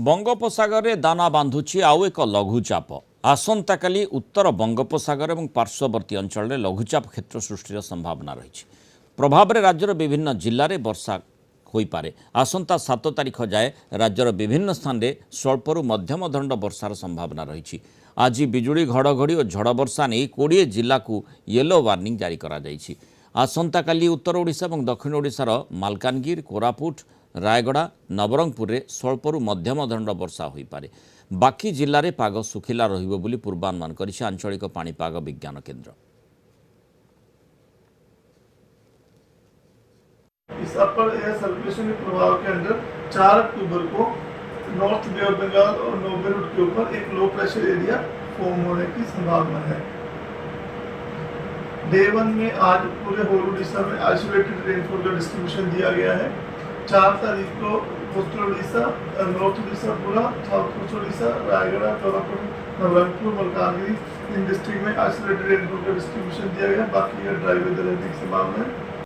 बंगोपसागर में दाना बांधुची आउ एक लघुचाप आसंता काली उत्तर बंगोपसागर और पार्श्ववर्ती अंचल में लघुचाप क्षेत्र सृष्टिर संभावना रही प्रभाव में राज्यर विभिन्न जिले में वर्षा हो पारे। आसंता 7 तारिख जाए राज्यर विभिन्न स्थान में स्वल्परू मध्यम दंड वर्षार संभावना रही। आज बिजुली घड़घड़ी और झड़ वर्षा नहीं 20 जिला को येलो वार्निंग जारी करा जायछि। आसंता काली उत्तर ओडिशा और दक्षिण ओडिशार मालकानगिरी, कोरापुट, रायगड़ा, नवरंगपुर में स्वल्परू मध्यम दंड वर्षा हो पारे। बाकी जिले में पाग सुखिला रहिबो बोली पूर्वानुमान करिछि आंचलिक पाणीपाग विज्ञान केन्द्र। इस अपर एयर सर्कुलेशन के प्रभाव के अंदर 4 अक्टूबर को नॉर्थ बे ऑफ बंगाल और नोबे रूट के ऊपर एक लो प्रेशर एरिया फॉर्म होने की संभावना है। डे 1 में आज पूरे होल उड़ीसा में आइसोलेटेड रेनफॉल का डिस्ट्रीब्यूशन दिया गया है। 4 तारीख को कोस्टल उड़ीसा, नॉर्थ उड़ीसा पूरा, साउथ कोस्ट उड़ीसा, रायगढ़, कोरापुट, नवरंगपुर, मलकानगिरी इन डिस्ट्रिक्ट में आइसोलेटेड रेनफॉल का डिस्ट्रीब्यूशन दिया गया। बाकी ड्राई वेदर रहने की संभावना है।